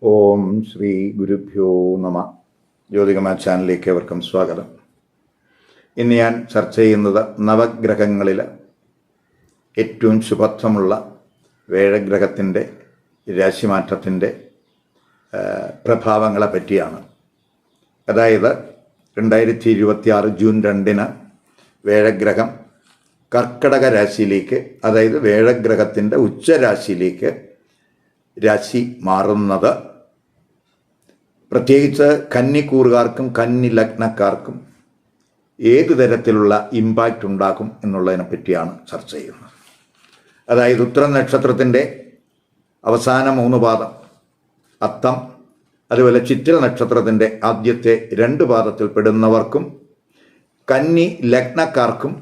ഓം ശ്രീ ഗുരുഭ്യോ നമ. ജ്യോതികമാ ചാനലിലേക്ക് ഏവർക്കും സ്വാഗതം. ഇന്ന് ഞാൻ ചർച്ച ചെയ്യുന്നത് നവഗ്രഹങ്ങളിൽ ഏറ്റവും ശുഭത്വമുള്ള വേഴഗ്രഹത്തിൻ്റെ രാശിമാറ്റത്തിൻ്റെ പ്രഭാവങ്ങളെ പറ്റിയാണ്. അതായത് 2026 ജൂൺ 2 വേഴഗ്രഹം കർക്കടക രാശിയിലേക്ക്, അതായത് വേഴഗ്രഹത്തിൻ്റെ ഉച്ചരാശിയിലേക്ക് രാശി മാറുന്നത് പ്രത്യേകിച്ച് കന്നിക്കൂറുകാർക്കും കന്നി ലഗ്നക്കാർക്കും ഏതു തരത്തിലുള്ള ഇമ്പാക്റ്റ് ഉണ്ടാക്കും എന്നുള്ളതിനെ പറ്റിയാണ് ചർച്ച ചെയ്യുന്നത്. അതായത് ഉത്തര നക്ഷത്രത്തിൻ്റെ അവസാന 3 പാദം, അത്തം, അതുപോലെ ചിത്തിര നക്ഷത്രത്തിൻ്റെ ആദ്യത്തെ 2 പാദത്തിൽ പെടുന്നവർക്കും കന്നി ലഗ്നക്കാർക്കും,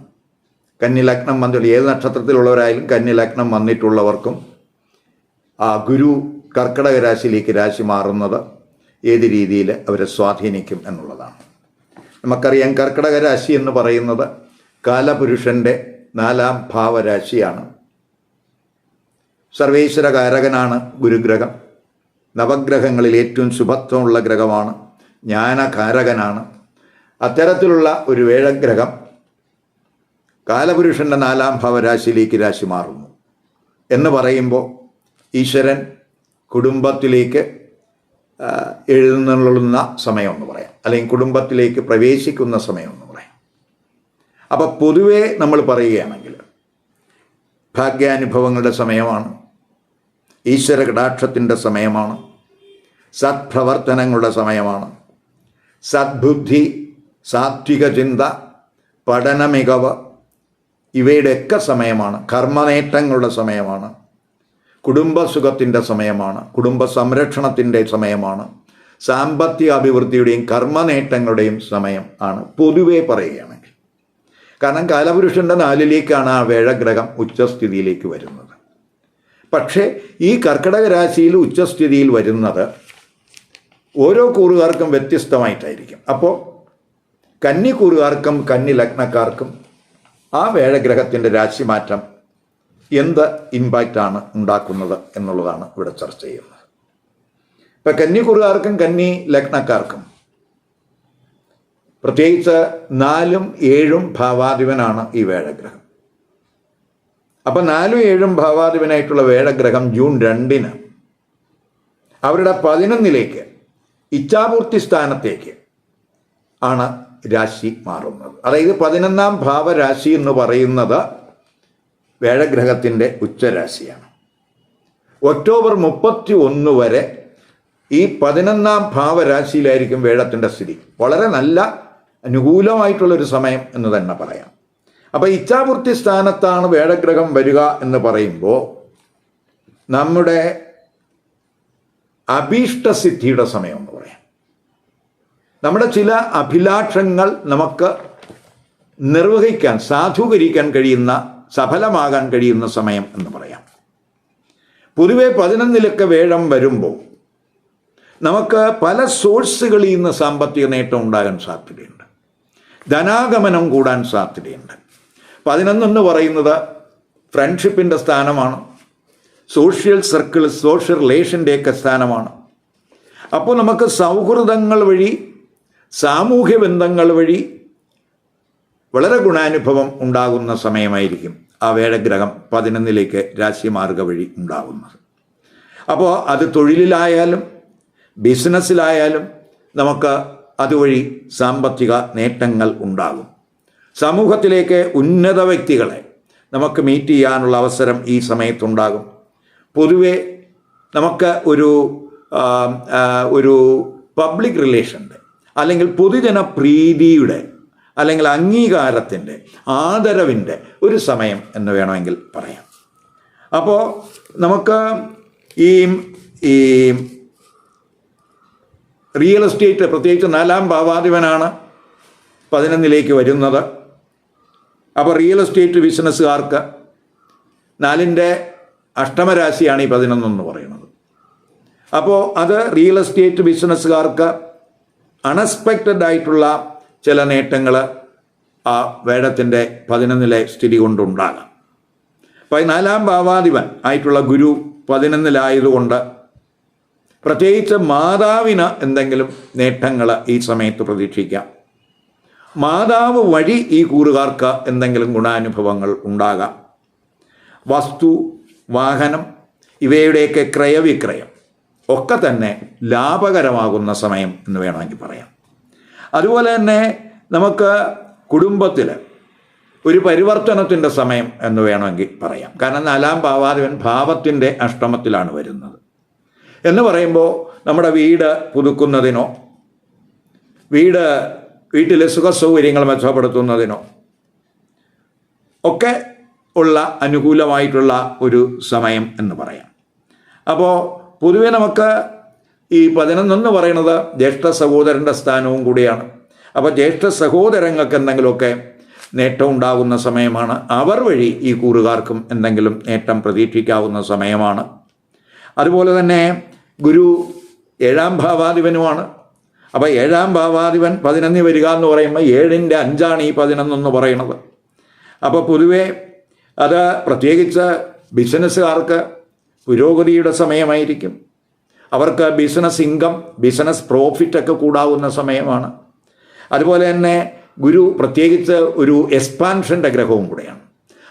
കന്നി ലഗ്നം വന്നിട്ടുള്ള ഏത് നക്ഷത്രത്തിലുള്ളവരായാലും കന്നി ലഗ്നം വന്നിട്ടുള്ളവർക്കും ഗുരു കർക്കടക രാശിയിലേക്ക് രാശി മാറുന്നത് ഏത് രീതിയിൽ അവരെ സ്വാധീനിക്കും എന്നുള്ളതാണ്. നമുക്കറിയാം, കർക്കടക രാശി എന്ന് പറയുന്നത് കാലപുരുഷൻ്റെ 4ാം ഭാവരാശിയാണ്. സർവേശ്വരകാരകനാണ് ഗുരുഗ്രഹം. നവഗ്രഹങ്ങളിൽ ഏറ്റവും ശുഭത്വമുള്ള ഗ്രഹമാണ്, ജ്ഞാനകാരകനാണ്. അത്തരത്തിലുള്ള ഒരു വേഴഗ്രഹം കാലപുരുഷൻ്റെ 4ാം ഭാവരാശിയിലേക്ക് രാശി മാറുന്നു എന്ന് പറയുമ്പോൾ ഈശ്വരൻ കുടുംബത്തിലേക്ക് എഴുന്നള്ളുന്ന സമയമെന്ന് പറയാം, അല്ലെങ്കിൽ കുടുംബത്തിലേക്ക് പ്രവേശിക്കുന്ന സമയമെന്ന് പറയാം. അപ്പോൾ പൊതുവേ നമ്മൾ പറയുകയാണെങ്കിൽ ഭാഗ്യാനുഭവങ്ങളുടെ സമയമാണ്, ഈശ്വര കടാക്ഷത്തിൻ്റെ സമയമാണ്, സത്പ്രവർത്തനങ്ങളുടെ സമയമാണ്, സദ്ബുദ്ധി, സാത്വിക ചിന്ത, പഠന മികവ് ഇവയുടെയൊക്കെ സമയമാണ്, കർമ്മനേട്ടങ്ങളുടെ സമയമാണ്, കുടുംബസുഖത്തിൻ്റെ സമയമാണ്, കുടുംബ സംരക്ഷണത്തിൻ്റെ സമയമാണ്, സാമ്പത്തിക അഭിവൃദ്ധിയുടെയും കർമ്മനേട്ടങ്ങളുടെയും സമയം ആണ് പൊതുവെ പറയുകയാണെങ്കിൽ. കാരണം കാലപുരുഷൻ്റെ 4ലേക്കാണ് ആ വേഴഗ്രഹം ഉച്ചസ്ഥിതിയിലേക്ക് വരുന്നത്. പക്ഷേ ഈ കർക്കടക രാശിയിൽ ഉച്ചസ്ഥിതിയിൽ വരുന്നത് ഓരോ കൂറുകാർക്കും വ്യത്യസ്തമായിട്ടായിരിക്കും. അപ്പോൾ കന്നിക്കൂറുകാർക്കും കന്നി ലഗ്നക്കാർക്കും ആ വേഴഗ്രഹത്തിൻ്റെ രാശിമാറ്റം എന്ത് ഇമ്പാക്റ്റാണ് ഉണ്ടാക്കുന്നത് എന്നുള്ളതാണ് ഇവിടെ ചർച്ച ചെയ്യുന്നത്. ഇപ്പം കന്നിക്കൂറുകാർക്കും കന്നി ലഗ്നക്കാർക്കും പ്രത്യേകിച്ച് 4ഉം 7ഉം ഭാവാധിപനാണ് ഈ വേഴഗ്രഹം. അപ്പം 4ഉം 7ഉം ഭാവാധിപനായിട്ടുള്ള വേഴഗ്രഹം ജൂൺ 2 അവരുടെ 11ലേക്ക് ഇച്ഛാപൂർത്തി സ്ഥാനത്തേക്ക് ആണ് രാശി മാറുന്നത്. അതായത് 11ാം ഭാവരാശി എന്ന് പറയുന്നത് വേഴഗ്രഹത്തിൻ്റെ ഉച്ചരാശിയാണ്. ഒക്ടോബർ 31 വരെ ഈ 11ാം ഭാവരാശിയിലായിരിക്കും വേഴത്തിൻ്റെ സ്ഥിതി. വളരെ നല്ല അനുകൂലമായിട്ടുള്ളൊരു സമയം എന്ന് തന്നെ പറയാം. അപ്പോൾ ഇച്ഛാപൂർത്തി സ്ഥാനത്താണ് വേഴഗ്രഹം വരിക എന്ന് പറയുമ്പോൾ നമ്മുടെ അഭീഷ്ടസിദ്ധിയുടെ സമയം എന്ന് പറയാം. നമ്മുടെ ചില അഭിലാഷങ്ങൾ നമുക്ക് നിർവഹിക്കാൻ, സാധൂകരിക്കാൻ കഴിയുന്ന, സഫലമാകാൻ കഴിയുന്ന സമയം എന്ന് പറയാം. പൊതുവെ 11ലേക്ക് വേഴം വരുമ്പോൾ നമുക്ക് പല സോഴ്സുകളിൽ നിന്ന് സാമ്പത്തിക നേട്ടം ഉണ്ടാകാൻ സാധ്യതയുണ്ട്, ധനാഗമനം കൂടാൻ സാധ്യതയുണ്ട്. 11 എന്ന് പറയുന്നത് ഫ്രണ്ട്ഷിപ്പിൻ്റെ സ്ഥാനമാണ്, സോഷ്യൽ സർക്കിൾ, സോഷ്യൽ റിലേഷൻ്റെയൊക്കെ സ്ഥാനമാണ്. അപ്പോൾ നമുക്ക് സൗഹൃദങ്ങൾ വഴി, സാമൂഹ്യ ബന്ധങ്ങൾ വഴി വളരെ ഗുണാനുഭവം ഉണ്ടാകുന്ന സമയമായിരിക്കും ആ വേഴഗ്രഹം 11ലേക്ക് രാശിമാർഗ വഴി ഉണ്ടാകുന്നത്. അപ്പോൾ അത് തൊഴിലിലായാലും ബിസിനസ്സിലായാലും നമുക്ക് അതുവഴി സാമ്പത്തിക നേട്ടങ്ങൾ ഉണ്ടാകും. സമൂഹത്തിലേക്ക് ഉന്നത വ്യക്തികളെ നമുക്ക് മീറ്റ് ചെയ്യാനുള്ള അവസരം ഈ സമയത്തുണ്ടാകും. പൊതുവെ നമുക്ക് ഒരു പബ്ലിക് റിലേഷൻ്റെ, അല്ലെങ്കിൽ പൊതുജന പ്രീതിയുടെ, അല്ലെങ്കിൽ അംഗീകാരത്തിൻ്റെ, ആദരവിൻ്റെ ഒരു സമയം എന്ന് വേണമെങ്കിൽ പറയാം. അപ്പോൾ നമുക്ക് ഈ റിയൽ എസ്റ്റേറ്റ്, പ്രത്യേകിച്ച് 4ാം ഭാവാധിപനാണ് 11ലേക്ക് വരുന്നത്. അപ്പോൾ റിയൽ എസ്റ്റേറ്റ് ബിസിനസ്സുകാർക്ക് 4ൻ്റെ അഷ്ടമരാശിയാണ് ഈ 11 എന്ന് പറയുന്നത്. അപ്പോൾ അത് റിയൽ എസ്റ്റേറ്റ് ബിസിനസ്സുകാർക്ക് അൺഎക്സ്പെക്റ്റഡ് ആയിട്ടുള്ള ചില നേട്ടങ്ങൾ ആ വേഴത്തിൻ്റെ 11ലെ സ്ഥിതി കൊണ്ടുണ്ടാകാം. 4ാം ഭാവാധിപൻ ആയിട്ടുള്ള ഗുരു 11ലായതുകൊണ്ട് പ്രത്യേകിച്ച് മാതാവിന് എന്തെങ്കിലും നേട്ടങ്ങൾ ഈ സമയത്ത് പ്രതീക്ഷിക്കാം. മാതാവ് വഴി ഈ കൂറുകാർക്ക് എന്തെങ്കിലും ഗുണാനുഭവങ്ങൾ ഉണ്ടാകാം. വസ്തു, വാഹനം ഇവയുടെയൊക്കെ ക്രയവിക്രയം ഒക്കെ തന്നെ ലാഭകരമാകുന്ന സമയം എന്ന് വേണമെങ്കിൽ പറയാം. അതുപോലെ തന്നെ നമുക്ക് കുടുംബത്തിൽ ഒരു പരിവർത്തനത്തിൻ്റെ സമയം എന്ന് വേണമെങ്കിൽ പറയാം. കാരണം 4-ാം ഭാവാധിപൻ ഭാവത്തിൻ്റെ അഷ്ടമത്തിലാണ് വരുന്നത് എന്ന് പറയുമ്പോൾ നമ്മുടെ വീട് പുതുക്കുന്നതിനോ വീട്ടിലെ സുഖസൗകര്യങ്ങൾ മെച്ചപ്പെടുത്തുന്നതിനോ ഒക്കെ ഉള്ള അനുകൂലമായിട്ടുള്ള ഒരു സമയം എന്ന് പറയാം. അപ്പോൾ പൊതുവെ നമുക്ക് ഈ 11 എന്ന് പറയുന്നത് ജ്യേഷ്ഠ സഹോദരൻ്റെ സ്ഥാനവും കൂടിയാണ്. അപ്പോൾ ജ്യേഷ്ഠ സഹോദരങ്ങൾക്ക് എന്തെങ്കിലുമൊക്കെ നേട്ടം ഉണ്ടാകുന്ന സമയമാണ്. അവർ വഴി ഈ കൂറുകാർക്കും എന്തെങ്കിലും നേട്ടം പ്രതീക്ഷിക്കാവുന്ന സമയമാണ്. അതുപോലെ തന്നെ ഗുരു 7-ാം ഭാവാധിപനുമാണ്. അപ്പോൾ 7-ാം ഭാവാധിപൻ 11 വരിക എന്ന് പറയുമ്പോൾ 7ൻ്റെ 5 ഈ 11 എന്ന് പറയുന്നത്. അപ്പോൾ പൊതുവേ അത് പ്രത്യേകിച്ച് ബിസിനസ്സുകാർക്ക് പുരോഗതിയുടെ സമയമായിരിക്കും. അവർക്ക് ബിസിനസ് ഇൻകം, ബിസിനസ് പ്രോഫിറ്റൊക്കെ കൂടാവുന്ന സമയമാണ്. അതുപോലെ തന്നെ ഗുരു പ്രത്യേകിച്ച് ഒരു എക്സ്പാൻഷൻ്റെ ഗ്രഹവും കൂടെയാണ്.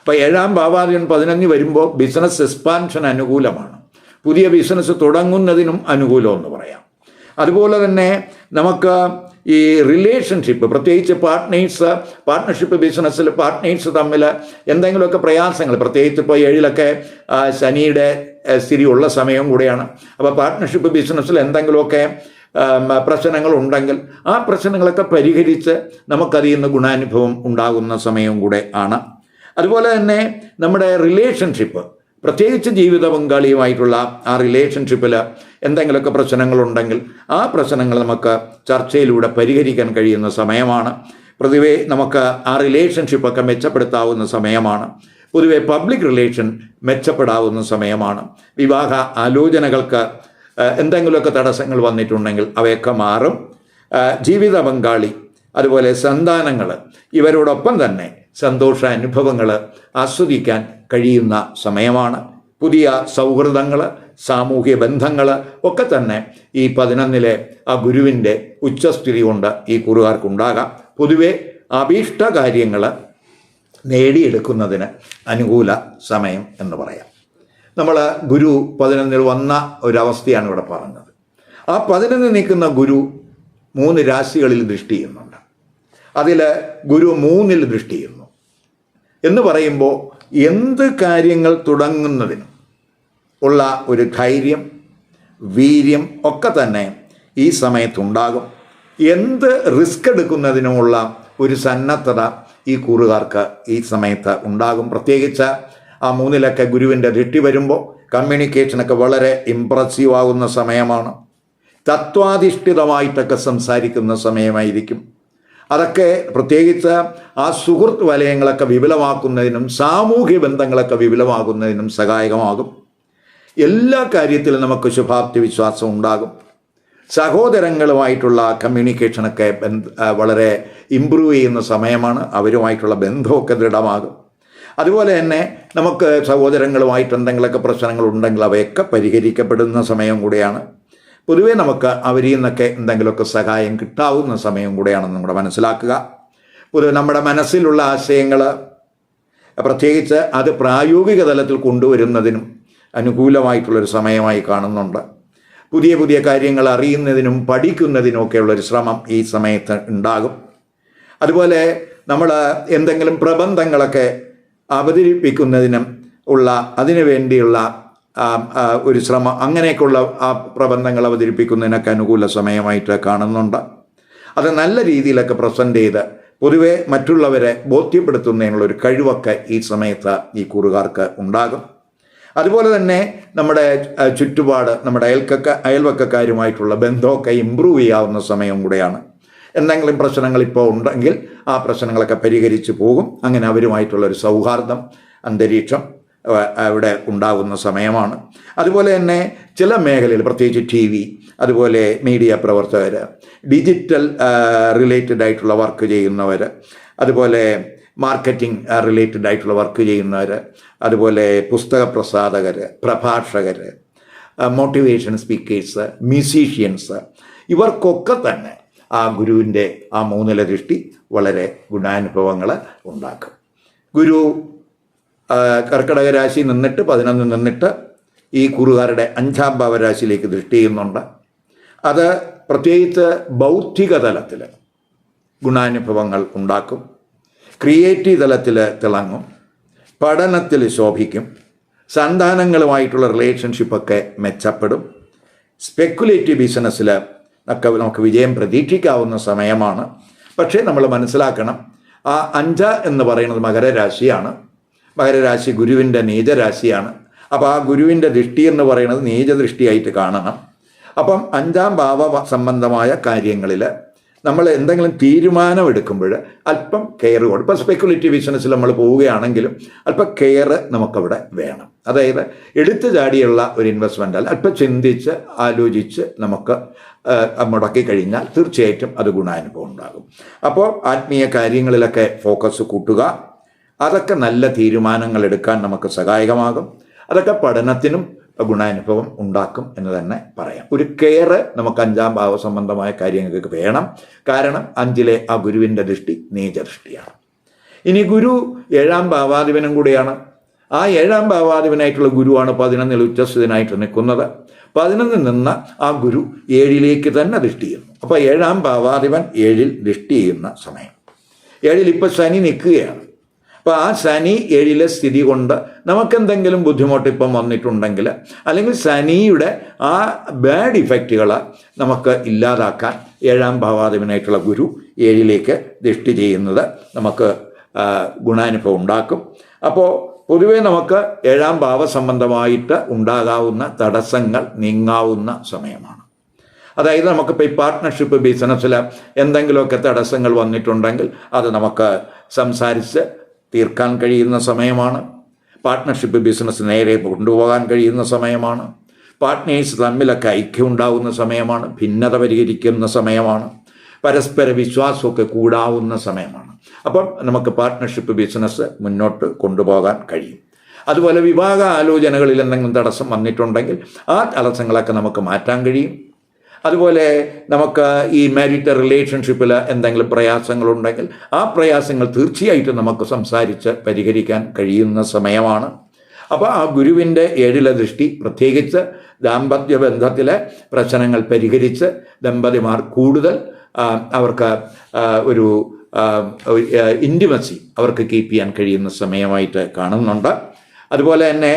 അപ്പോൾ 7-ാം ഭാവാധിപൻ 11 വരുമ്പോൾ ബിസിനസ് എക്സ്പാൻഷൻ അനുകൂലമാണ്. പുതിയ ബിസിനസ് തുടങ്ങുന്നതിനും അനുകൂലമെന്ന് പറയാം. അതുപോലെ തന്നെ നമുക്ക് ഈ റിലേഷൻഷിപ്പ്, പ്രത്യേകിച്ച് പാർട്ട്ണർഷിപ്പ് ബിസിനസ്സിൽ പാർട്ട്നേഴ്സ് തമ്മിൽ എന്തെങ്കിലുമൊക്കെ പ്രയാസങ്ങൾ, പ്രത്യേകിച്ച് ഇപ്പോൾ 7-ലൊക്കെ ശനിയുടെ സ്ഥിതി ഉള്ള സമയം കൂടെയാണ്. അപ്പോൾ പാർട്ട്ണർഷിപ്പ് ബിസിനസ്സിൽ എന്തെങ്കിലുമൊക്കെ പ്രശ്നങ്ങളുണ്ടെങ്കിൽ ആ പ്രശ്നങ്ങളൊക്കെ പരിഹരിച്ച് നമുക്കതിൽ നിന്ന് ഗുണാനുഭവം ഉണ്ടാകുന്ന സമയവും കൂടെ ആണ്. അതുപോലെ തന്നെ നമ്മുടെ റിലേഷൻഷിപ്പ്, പ്രത്യേകിച്ച് ജീവിത പങ്കാളിയുമായിട്ടുള്ള ആ റിലേഷൻഷിപ്പിൽ എന്തെങ്കിലുമൊക്കെ പ്രശ്നങ്ങളുണ്ടെങ്കിൽ ആ പ്രശ്നങ്ങൾ നമുക്ക് ചർച്ചയിലൂടെ പരിഹരിക്കാൻ കഴിയുന്ന സമയമാണ്. പൊതുവെ നമുക്ക് ആ റിലേഷൻഷിപ്പൊക്കെ മെച്ചപ്പെടുത്താവുന്ന സമയമാണ്. പൊതുവെ പബ്ലിക് റിലേഷൻ മെച്ചപ്പെടാവുന്ന സമയമാണ്. വിവാഹ ആലോചനകൾക്ക് എന്തെങ്കിലുമൊക്കെ തടസ്സങ്ങൾ വന്നിട്ടുണ്ടെങ്കിൽ അവയൊക്കെ മാറും. ജീവിത പങ്കാളി, അതുപോലെ സന്താനങ്ങൾ, ഇവരോടൊപ്പം തന്നെ സന്തോഷ അനുഭവങ്ങൾ ആസ്വദിക്കാൻ കഴിയുന്ന സമയമാണ്. പുതിയ സൗഹൃദങ്ങൾ, സാമൂഹ്യ ബന്ധങ്ങൾ ഒക്കെ തന്നെ ഈ 11-ലെ ആ ഗുരുവിൻ്റെ ഉച്ചസ്ഥിതി കൊണ്ട് ഈ കൂറുകാർക്കുണ്ടാകാം. പൊതുവെ അഭീഷ്ട കാര്യങ്ങൾ നേടിയെടുക്കുന്നതിന് അനുകൂല സമയം എന്ന് പറയാം. നമ്മൾ ഗുരു 11 വന്ന ഒരവസ്ഥയാണ് ഇവിടെ പറഞ്ഞത്. ആ 11 നിൽക്കുന്ന ഗുരു 3 രാശികളിൽ ദൃഷ്ടി ചെയ്യുന്നുണ്ട്. അതിൽ ഗുരു 3-ൽ ദൃഷ്ടി ചെയ്യുന്നു എന്ന് പറയുമ്പോൾ എന്ത് കാര്യങ്ങൾ തുടങ്ങുന്നതിനും ഉള്ള ഒരു ധൈര്യം, വീര്യം ഒക്കെ തന്നെ ഈ സമയത്തുണ്ടാകും. എന്ത് റിസ്ക് എടുക്കുന്നതിനുമുള്ള ഒരു സന്നദ്ധത ഈ കൂറുകാർക്ക് ഈ സമയത്ത് ഉണ്ടാകും. പ്രത്യേകിച്ച് ആ 3-ലൊക്കെ ഗുരുവിൻ്റെ ദൃഷ്ടി വരുമ്പോൾ കമ്മ്യൂണിക്കേഷനൊക്കെ വളരെ ഇമ്പ്രസീവ് ആകുന്ന സമയമാണ്. തത്വാധിഷ്ഠിതമായിട്ടൊക്കെ സംസാരിക്കുന്ന സമയമായിരിക്കും. അതൊക്കെ പ്രത്യേകിച്ച് ആ സുഹൃത്ത് വലയങ്ങളൊക്കെ വിപുലമാക്കുന്നതിനും സാമൂഹ്യ ബന്ധങ്ങളൊക്കെ വിപുലമാകുന്നതിനും സഹായകമാകും. എല്ലാ കാര്യത്തിലും നമുക്ക് ശുഭാപ്തി വിശ്വാസം ഉണ്ടാകും. സഹോദരങ്ങളുമായിട്ടുള്ള കമ്മ്യൂണിക്കേഷനൊക്കെ വളരെ ഇമ്പ്രൂവ് ചെയ്യുന്ന സമയമാണ്. അവരുമായിട്ടുള്ള ബന്ധമൊക്കെ ദൃഢമാകും. അതുപോലെ തന്നെ നമുക്ക് സഹോദരങ്ങളുമായിട്ട് എന്തെങ്കിലുമൊക്കെ പ്രശ്നങ്ങളുണ്ടെങ്കിൽ അവയൊക്കെ പരിഹരിക്കപ്പെടുന്ന സമയം കൂടെയാണ്. പൊതുവേ നമുക്ക് അവരിൽ നിന്നൊക്കെ എന്തെങ്കിലുമൊക്കെ സഹായം കിട്ടാവുന്ന സമയം കൂടെയാണെന്ന് നമ്മുടെ മനസ്സിലാക്കുക. പൊതുവെ നമ്മുടെ മനസ്സിലുള്ള ആശയങ്ങൾ പ്രത്യേകിച്ച് അത് പ്രായോഗിക തലത്തിൽ കൊണ്ടുവരുന്നതിനും അനുകൂലമായിട്ടുള്ളൊരു സമയമായി കാണുന്നുണ്ട്. പുതിയ പുതിയ കാര്യങ്ങൾ അറിയുന്നതിനും പഠിക്കുന്നതിനുമൊക്കെയുള്ളൊരു ശ്രമം ഈ സമയത്ത് ഉണ്ടാകും. അതുപോലെ നമ്മൾ എന്തെങ്കിലും പ്രബന്ധങ്ങളൊക്കെ അവതരിപ്പിക്കുന്നതിനും അതിനു വേണ്ടിയുള്ള ഒരു ശ്രമം, അങ്ങനെയൊക്കെയുള്ള ആ പ്രബന്ധങ്ങൾ അവതരിപ്പിക്കുന്നതിനൊക്കെ അനുകൂല സമയമായിട്ട് കാണുന്നുണ്ട്. അത് നല്ല രീതിയിലൊക്കെ പ്രസൻറ്റ് ചെയ്ത് പൊതുവെ മറ്റുള്ളവരെ ബോധ്യപ്പെടുത്തുന്നതിനുള്ളൊരു കഴിവൊക്കെ ഈ സമയത്ത് ഈ കൂറുകാർക്ക് ഉണ്ടാകും. അതുപോലെ തന്നെ നമ്മുടെ ചുറ്റുപാട്, നമ്മുടെ അയൽവക്കക്കാരുമായിട്ടുള്ള ബന്ധമൊക്കെ ഇമ്പ്രൂവ് ചെയ്യാവുന്ന സമയം കൂടെയാണ്. എന്തെങ്കിലും പ്രശ്നങ്ങൾ ഇപ്പോൾ ഉണ്ടെങ്കിൽ ആ പ്രശ്നങ്ങളൊക്കെ പരിഹരിച്ച് പോകും. അങ്ങനെ അവരുമായിട്ടുള്ളൊരു സൗഹാർദ്ദം അന്തരീക്ഷം അവിടെ ഉണ്ടാകുന്ന സമയമാണ്. അതുപോലെ തന്നെ ചില മേഖലയിൽ, പ്രത്യേകിച്ച് TV, അതുപോലെ മീഡിയ പ്രവർത്തകർ, ഡിജിറ്റൽ റിലേറ്റഡ് ആയിട്ടുള്ള വർക്ക് ചെയ്യുന്നവർ, അതുപോലെ മാർക്കറ്റിംഗ് റിലേറ്റഡ് ആയിട്ടുള്ള വർക്ക് ചെയ്യുന്നവർ, അതുപോലെ പുസ്തക പ്രസാധകർ, പ്രഭാഷകർ, മോട്ടിവേഷൻ സ്പീക്കേഴ്സ്, മ്യൂസീഷ്യൻസ്, ഇവർക്കൊക്കെ തന്നെ ആ ഗുരുവിൻ്റെ ആ മൂന്നില ദൃഷ്ടി വളരെ ഗുണാനുഭവങ്ങൾ ഉണ്ടാക്കും. ഗുരു കർക്കിടക രാശി നിന്നിട്ട് 11 നിന്നിട്ട് ഈ കൂറുകാരുടെ 5-ാം ഭാവരാശിയിലേക്ക് ദൃഷ്ടി ചെയ്യുന്നുണ്ട്. അത് പ്രത്യേകിച്ച് ബൗദ്ധിക തലത്തിൽ ഗുണാനുഭവങ്ങൾ ഉണ്ടാക്കും, ക്രിയേറ്റീവ് തലത്തിൽ തിളങ്ങും, പഠനത്തിൽ ശോഭിക്കും, സന്താനങ്ങളുമായിട്ടുള്ള റിലേഷൻഷിപ്പൊക്കെ മെച്ചപ്പെടും, സ്പെക്കുലേറ്റീവ് ബിസിനസ്സിൽ ഒക്കെ നമുക്ക് വിജയം പ്രതീക്ഷിക്കാവുന്ന സമയമാണ്. പക്ഷേ നമ്മൾ മനസ്സിലാക്കണം, ആ 5 എന്ന് പറയുന്നത് മകരരാശിയാണ്. മകരരാശി ഗുരുവിൻ്റെ നീചരാശിയാണ്. അപ്പോൾ ആ ഗുരുവിൻ്റെ ദൃഷ്ടി എന്ന് പറയുന്നത് നീചദൃഷ്ടിയായിട്ട് കാണണം. അപ്പം 5-ാം ഭാവ സംബന്ധമായ കാര്യങ്ങളിൽ നമ്മൾ എന്തെങ്കിലും തീരുമാനമെടുക്കുമ്പോൾ അല്പം കെയർ കൊടുക്കും. ഇപ്പോൾ സ്പെക്കുലേറ്റീവ് ബിസിനസ്സിൽ നമ്മൾ പോവുകയാണെങ്കിലും അല്പം കെയർ നമുക്കവിടെ വേണം. അതായത് എടുത്തു ചാടിയുള്ള ഒരു ഇൻവെസ്റ്റ്മെൻ്റ് അല്ല, അല്പം ചിന്തിച്ച് ആലോചിച്ച് നമുക്ക് മുടക്കി കഴിഞ്ഞാൽ തീർച്ചയായിട്ടും അത് ഗുണാനുഭവം ഉണ്ടാകും. അപ്പോൾ ആത്മീയ കാര്യങ്ങളിലൊക്കെ ഫോക്കസ് കൂട്ടുക. അതൊക്കെ നല്ല തീരുമാനങ്ങൾ എടുക്കാൻ നമുക്ക് സഹായകമാകും. അതൊക്കെ പഠനത്തിനും ഗുണാനുഭവം ഉണ്ടാക്കും എന്ന് തന്നെ പറയാം. ഒരു കെയർ നമുക്ക് 5-ാം ഭാവ സംബന്ധമായ കാര്യങ്ങൾക്ക് വേണം. കാരണം 5-ലെ ആ ഗുരുവിൻ്റെ ദൃഷ്ടി നീചദൃഷ്ടിയാണ്. ഇനി ഗുരു 7-ാം ഭാവാധിപനും കൂടിയാണ്. ആ 7-ാം ഭാവാധിപനായിട്ടുള്ള ഗുരുവാണ് 11-ൽ ഉച്ചസ്ഥിതനായിട്ട് നിൽക്കുന്നത്. 11 നിന്ന് ആ ഗുരു 7-ലേക്ക് തന്നെ ദൃഷ്ടി ചെയ്യുന്നു. അപ്പോൾ 7-ാം ഭാവാധിപൻ 7-ൽ ദൃഷ്ടി ചെയ്യുന്ന സമയം. 7-ൽ ഇപ്പോൾ ശനി നിൽക്കുകയാണ്. അപ്പോൾ ആ ശനി 7-ലെ സ്ഥിതി കൊണ്ട് നമുക്കെന്തെങ്കിലും ബുദ്ധിമുട്ട് ഇപ്പം വന്നിട്ടുണ്ടെങ്കിൽ, അല്ലെങ്കിൽ ശനിയുടെ ആ ബാഡ് ഇഫക്റ്റുകൾ നമുക്ക് ഇല്ലാതാക്കാൻ 7-ാം ഭാവാധിപനായിട്ടുള്ള ഗുരു 7-ലേക്ക് ദൃഷ്ടി ചെയ്യുന്നത് നമുക്ക് ഗുണാനുഭവം ഉണ്ടാക്കും. അപ്പോൾ പൊതുവെ നമുക്ക് 7-ാം ഭാവ സംബന്ധമായിട്ട് ഉണ്ടാകാവുന്ന തടസ്സങ്ങൾ നീങ്ങാവുന്ന സമയമാണ്. അതായത് നമുക്കിപ്പോൾ ഈ പാർട്ട്ണർഷിപ്പ് ബിസിനസ്സിൽ എന്തെങ്കിലുമൊക്കെ തടസ്സങ്ങൾ വന്നിട്ടുണ്ടെങ്കിൽ അത് നമുക്ക് സംസാരിച്ച് തീർക്കാൻ കഴിയുന്ന സമയമാണ്. പാർട്ട്ണർഷിപ്പ് ബിസിനസ് നേരെ കൊണ്ടുപോകാൻ കഴിയുന്ന സമയമാണ്. പാർട്ട്നേഴ്സ് തമ്മിലൊക്കെ ഐക്യം ഉണ്ടാവുന്ന സമയമാണ്. ഭിന്നത പരിഹരിക്കുന്ന സമയമാണ്. പരസ്പര വിശ്വാസമൊക്കെ കൂടാവുന്ന സമയമാണ്. അപ്പം നമുക്ക് പാർട്ട്ണർഷിപ്പ് ബിസിനസ് മുന്നോട്ട് കൊണ്ടുപോകാൻ കഴിയും. അതുപോലെ വിവാഹ ആലോചനകളിൽ എന്തെങ്കിലും തടസ്സം വന്നിട്ടുണ്ടെങ്കിൽ ആ തടസ്സങ്ങളൊക്കെ നമുക്ക് മാറ്റാൻ കഴിയും. അതുപോലെ നമുക്ക് ഈ മാരിറ്റൽ റിലേഷൻഷിപ്പിൽ എന്തെങ്കിലും പ്രയാസങ്ങളുണ്ടെങ്കിൽ ആ പ്രയാസങ്ങൾ തീർച്ചയായിട്ടും നമുക്ക് സംസാരിച്ച് പരിഹരിക്കാൻ കഴിയുന്ന സമയമാണ്. അപ്പോൾ ആ ഗുരുവിൻ്റെ 7-ലെ ദൃഷ്ടി പ്രത്യേകിച്ച് ദാമ്പത്യ ബന്ധത്തിലെ പ്രശ്നങ്ങൾ പരിഹരിച്ച് ദമ്പതിമാർ കൂടുതൽ അവർക്ക് ഒരു ഇൻറ്റിമസി അവർക്ക് കീപ്പ് ചെയ്യാൻ കഴിയുന്ന സമയമായിട്ട് കാണുന്നുണ്ട്. അതുപോലെ തന്നെ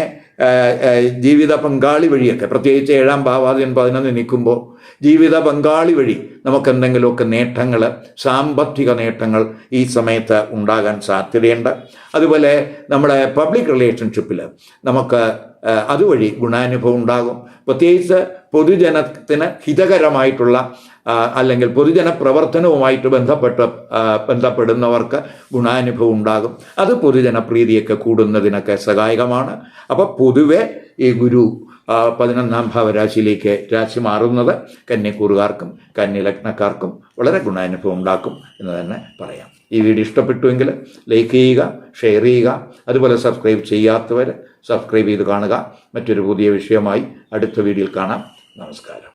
ജീവിത പങ്കാളി വഴിയൊക്കെ, പ്രത്യേകിച്ച് 7-ാം ഭാവാധിപൻ 11 നിൽക്കുമ്പോൾ ജീവിത പങ്കാളി വഴി നമുക്ക് എന്തെങ്കിലുമൊക്കെ നേട്ടങ്ങൾ, സാമ്പത്തിക നേട്ടങ്ങൾ ഈ സമയത്ത് ഉണ്ടാകാൻ സാധ്യതയുണ്ട്. അതുപോലെ നമ്മുടെ പബ്ലിക് റിലേഷൻഷിപ്പിൽ നമുക്ക് അതുവഴി ഗുണാനുഭവം ഉണ്ടാകും. പ്രത്യേകിച്ച് പൊതുജനത്തിന് ഹിതകരമായിട്ടുള്ള അല്ലെങ്കിൽ പൊതുജന പ്രവർത്തനവുമായിട്ട് ബന്ധപ്പെടുന്നവർക്ക് ഗുണാനുഭവം ഉണ്ടാകും. അത് പൊതുജനപ്രീതിയൊക്കെ കൂടുന്നതിനൊക്കെ സഹായകമാണ്. അപ്പോൾ പൊതുവെ ഈ ഗുരു 11-ാം ഭാവരാശിയിലേക്ക് രാശി മാറുന്നത് കന്യക്കൂറുകാർക്കും കന്യലഗ്നക്കാർക്കും വളരെ ഗുണാനുഭവം ഉണ്ടാക്കും എന്ന് തന്നെ പറയാം. ഈ വീഡിയോ ഇഷ്ടപ്പെട്ടുവെങ്കിൽ ലൈക്ക് ചെയ്യുക, ഷെയർ ചെയ്യുക. അതുപോലെ സബ്സ്ക്രൈബ് ചെയ്യാത്തവർ സബ്സ്ക്രൈബ് ചെയ്ത് കാണുക. മറ്റൊരു പുതിയ വിഷയമായി അടുത്ത വീഡിയോയിൽ കാണാം. നമസ്കാരം.